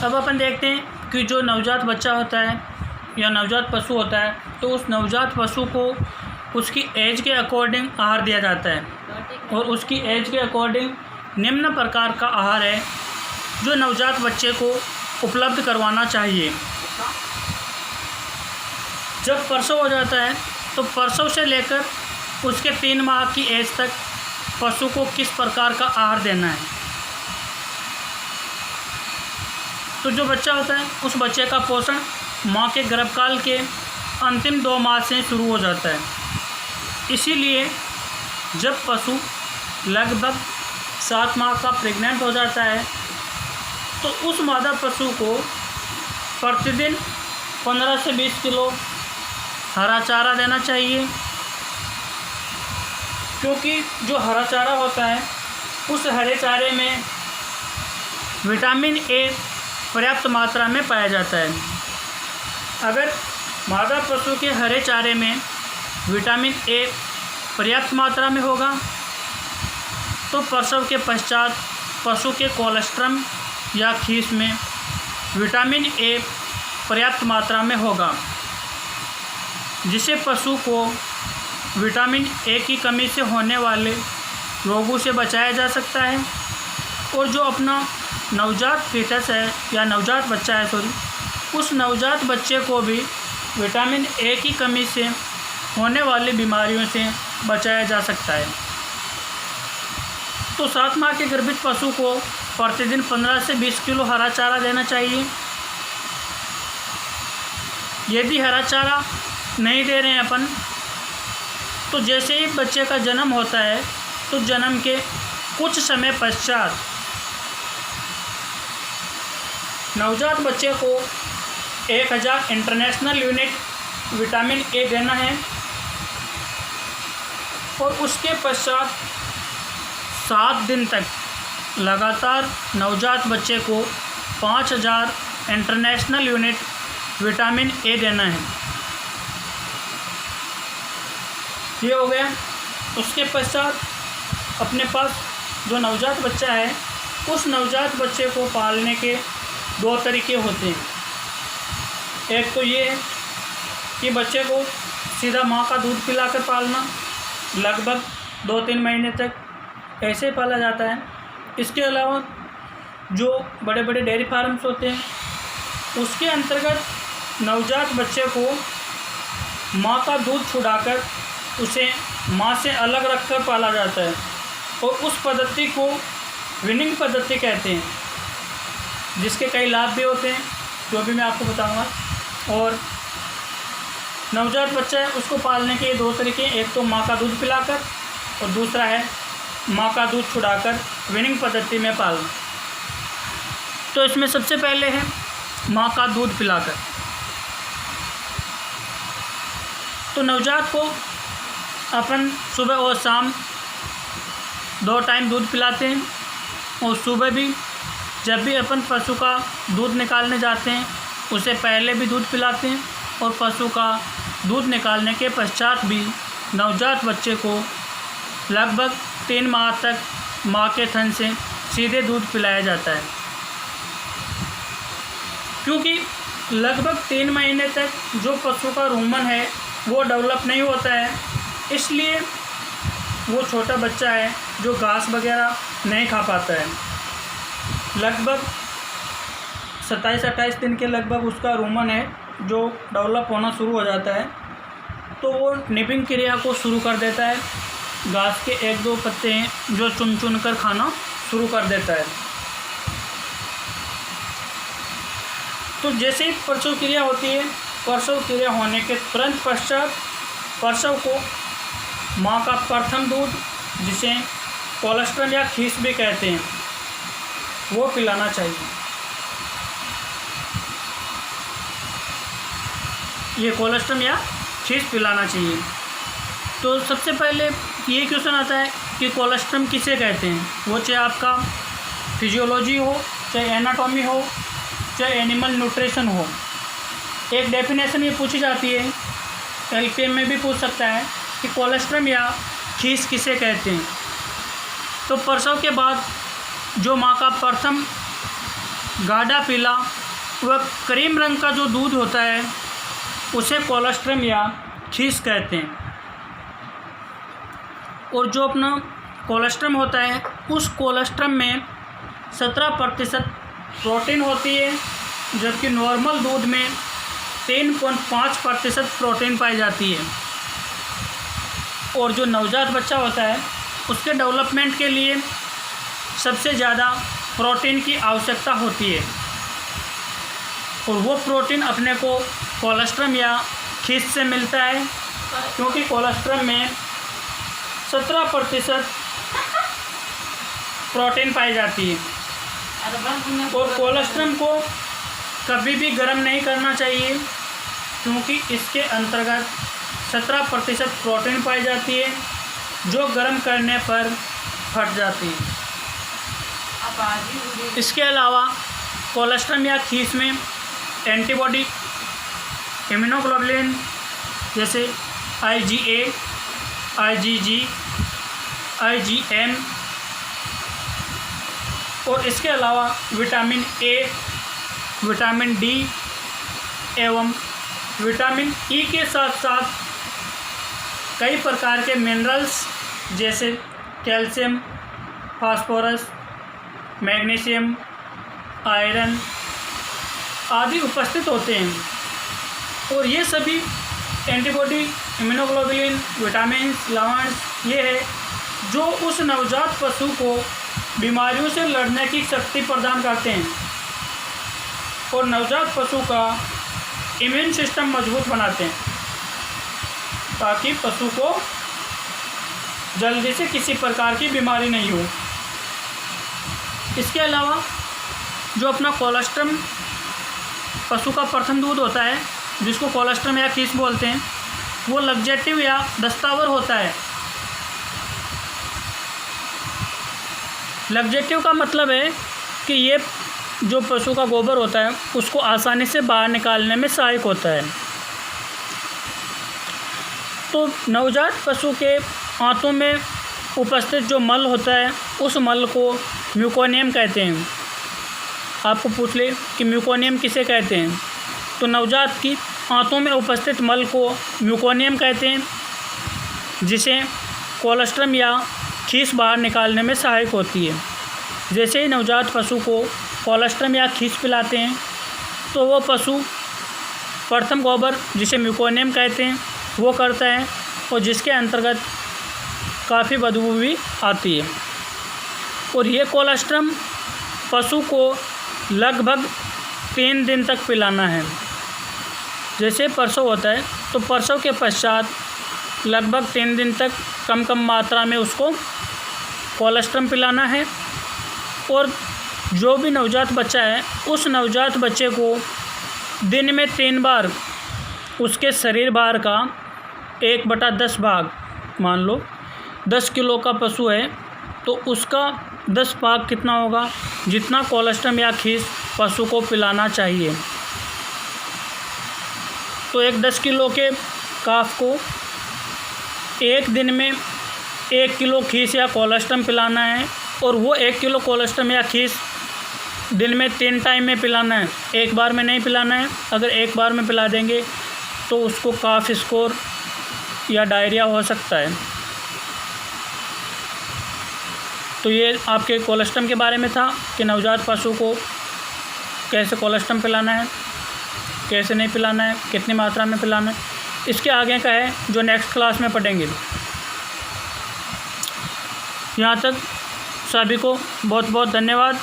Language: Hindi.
अब अपन देखते हैं कि जो नवजात बच्चा होता है या नवजात पशु होता है, तो उस नवजात पशु को उसकी एज के अकॉर्डिंग आहार दिया जाता है, और उसकी एज के अकॉर्डिंग निम्न प्रकार का आहार है जो नवजात बच्चे को उपलब्ध करवाना चाहिए। जब प्रसव हो जाता है तो प्रसव से लेकर उसके 3 माह की एज तक पशु को किस प्रकार का आहार देना है। तो जो बच्चा होता है उस बच्चे का पोषण माँ के गर्भकाल के अंतिम 2 माह से शुरू हो जाता है। इसीलिए जब पशु लगभग 7 माह का प्रेग्नेंट हो जाता है तो उस मादा पशु को प्रतिदिन 15 से 20 किलो हरा चारा देना चाहिए, क्योंकि जो हरा चारा होता है उस हरे चारे में विटामिन ए पर्याप्त मात्रा में पाया जाता है। अगर मादा पशु के हरे चारे में विटामिन ए पर्याप्त मात्रा में होगा तो प्रसव के पश्चात पशु के कोलेस्ट्रम या खीस में विटामिन ए पर्याप्त मात्रा में होगा, जिससे पशु को विटामिन ए की कमी से होने वाले रोगों से बचाया जा सकता है। और जो अपना नवजात फीटस है या नवजात बच्चा है उस नवजात बच्चे को भी विटामिन ए की कमी से होने वाली बीमारियों से बचाया जा सकता है। तो 7 माह के गर्भित पशु को प्रतिदिन 15 से 20 किलो हरा चारा देना चाहिए। यदि हरा चारा नहीं दे रहे हैं अपन, तो जैसे ही बच्चे का जन्म होता है तो जन्म के कुछ समय पश्चात नवजात बच्चे को 1000 इंटरनेशनल यूनिट विटामिन ए देना है, और उसके पश्चात 7 दिन तक लगातार नवजात बच्चे को 5000 इंटरनेशनल यूनिट विटामिन ए देना है। ये हो गया। उसके पश्चात अपने पास जो नवजात बच्चा है उस नवजात बच्चे को पालने के 2 तरीके होते हैं। एक तो ये है कि बच्चे को सीधा माँ का दूध पिलाकर पालना, लगभग 2-3 महीने तक ऐसे पाला जाता है। इसके अलावा जो बड़े बड़े डेयरी फार्म्स होते हैं उसके अंतर्गत नवजात बच्चे को माँ का दूध छुड़ाकर उसे माँ से अलग रखकर पाला जाता है, और उस पद्धति को विनिंग पद्धति कहते हैं, जिसके कई लाभ भी होते हैं जो भी मैं आपको बताऊंगा। और नवजात बच्चा है उसको पालने के 2 तरीके, एक तो माँ का दूध पिलाकर और दूसरा है माँ का दूध छुड़ाकर विनिंग पद्धति में पालना। तो इसमें सबसे पहले है माँ का दूध पिलाकर। तो नवजात को अपन सुबह और शाम 2 टाइम दूध पिलाते हैं, और सुबह भी जब भी अपन पशु का दूध निकालने जाते हैं उसे पहले भी दूध पिलाते हैं, और पशु का दूध निकालने के पश्चात भी नवजात बच्चे को लगभग 3 माह तक माँ के थन से सीधे दूध पिलाया जाता है, क्योंकि लगभग 3 महीने तक जो पशु का रूमन है वो डेवलप नहीं होता है। इसलिए वो छोटा बच्चा है जो घास वगैरह नहीं खा पाता है। लगभग 27-28 दिन के लगभग उसका रूमन है जो डेवलप होना शुरू हो जाता है, तो वो निबिंग क्रिया को शुरू कर देता है। घास के 1-2 पत्ते हैं जो चुन कर खाना शुरू कर देता है। तो जैसे ही प्रसव क्रिया होती है, प्रसव क्रिया होने के तुरंत पश्चात प्रसव को माँ का प्रथम दूध, जिसे कोलेस्ट्रम या खीस भी कहते हैं, वो पिलाना चाहिए। ये कोलेस्ट्रम या खीस पिलाना चाहिए। तो सबसे पहले ये क्वेश्चन आता है कि कोलेस्ट्रम किसे कहते हैं। वो चाहे आपका फिजियोलॉजी हो, चाहे एनाटॉमी हो, चाहे एनिमल न्यूट्रिशन हो। एक डेफिनेशन ये पूछी जाती है, एलपीएम में भी पूछ सकता है कि कोलेस्ट्रम या खीस किसे कहते हैं। तो प्रसव के बाद जो माँ का प्रथम गाढ़ा पीला व क्रीम रंग का जो दूध होता है उसे कोलोस्ट्रम या खीस कहते हैं। और जो अपना कोलोस्ट्रम होता है उस कोलोस्ट्रम में 17% प्रोटीन होती है, जबकि नॉर्मल दूध में 3.5% प्रोटीन पाई जाती है। और जो नवजात बच्चा होता है उसके डेवलपमेंट के लिए सबसे ज़्यादा प्रोटीन की आवश्यकता होती है, और वो प्रोटीन अपने को कोलोस्ट्रम या खीस से मिलता है, क्योंकि कोलोस्ट्रम में 17% प्रोटीन पाई जाती है। और कोलोस्ट्रम को कभी भी गर्म नहीं करना चाहिए, क्योंकि इसके अंतर्गत 17% प्रोटीन पाई जाती है जो गर्म करने पर फट जाती है। इसके अलावा कोलोस्ट्रम या खीस में एंटीबॉडी, इम्यूनोग्लोबुलिन जैसे IgA, IgG, IgM और इसके अलावा विटामिन A, विटामिन D एवं विटामिन E के साथ साथ कई प्रकार के मिनरल्स जैसे कैल्शियम, फास्फोरस, मैग्नीशियम, आयरन आदि उपस्थित होते हैं। और ये सभी एंटीबॉडी, इम्यूनोग्लोबुलिन, विटामिन, लवण ये है जो उस नवजात पशु को बीमारियों से लड़ने की शक्ति प्रदान करते हैं और नवजात पशु का इम्यून सिस्टम मजबूत बनाते हैं, ताकि पशु को जल्दी से किसी प्रकार की बीमारी नहीं हो। इसके अलावा जो अपना कोलोस्ट्रम पशु का प्रथम दूध होता है, जिसको कोलोस्ट्रम या खीस बोलते हैं, वो लग्जेटिव या दस्तावर होता है। लग्जेटिव का मतलब है कि ये जो पशु का गोबर होता है उसको आसानी से बाहर निकालने में सहायक होता है। तो नवजात पशु के आंतों में उपस्थित जो मल होता है उस मल को म्यूकोनियम कहते हैं। आपको पूछ ले कि म्यूकोनियम किसे कहते हैं, तो नवजात की आंतों में उपस्थित मल को म्यूकोनियम कहते हैं, जिसे कोलोस्ट्रम या खीस बाहर निकालने में सहायक होती है। जैसे ही नवजात पशु को कोलोस्ट्रम या खीस पिलाते हैं तो वो पशु प्रथम गोबर, जिसे म्यूकोनियम कहते हैं, वो करता है, और जिसके अंतर्गत काफ़ी बदबू भी आती है। और ये कोलोस्ट्रम पशु को लगभग 3 दिन तक पिलाना है। जैसे प्रसव होता है तो प्रसव के पश्चात लगभग 3 दिन तक कम कम मात्रा में उसको कोलोस्ट्रम पिलाना है। और जो भी नवजात बच्चा है उस नवजात बच्चे को दिन में 3 बार उसके शरीर भार का 1/10 भाग, मान लो 10 किलो का पशु है तो उसका 10 भाग कितना होगा, जितना कोलोस्ट्रम या खीस पशु को पिलाना चाहिए। तो एक 10 किलो के काफ को एक दिन में 1 किलो खीस या कोलोस्ट्रम पिलाना है, और वो 1 किलो कोलोस्ट्रम या खीस दिन में 3 टाइम में पिलाना है, एक बार में नहीं पिलाना है। अगर एक बार में पिला देंगे तो उसको काफ स्कोर या डायरिया हो सकता है। तो ये आपके कोलोस्ट्रम के बारे में था कि नवजात पशु को कैसे कोलोस्ट्रम पिलाना है, कैसे नहीं पिलाना है, कितनी मात्रा में पिलाना है। इसके आगे का है जो नेक्स्ट क्लास में पढ़ेंगे। यहाँ तक सभी को बहुत बहुत धन्यवाद।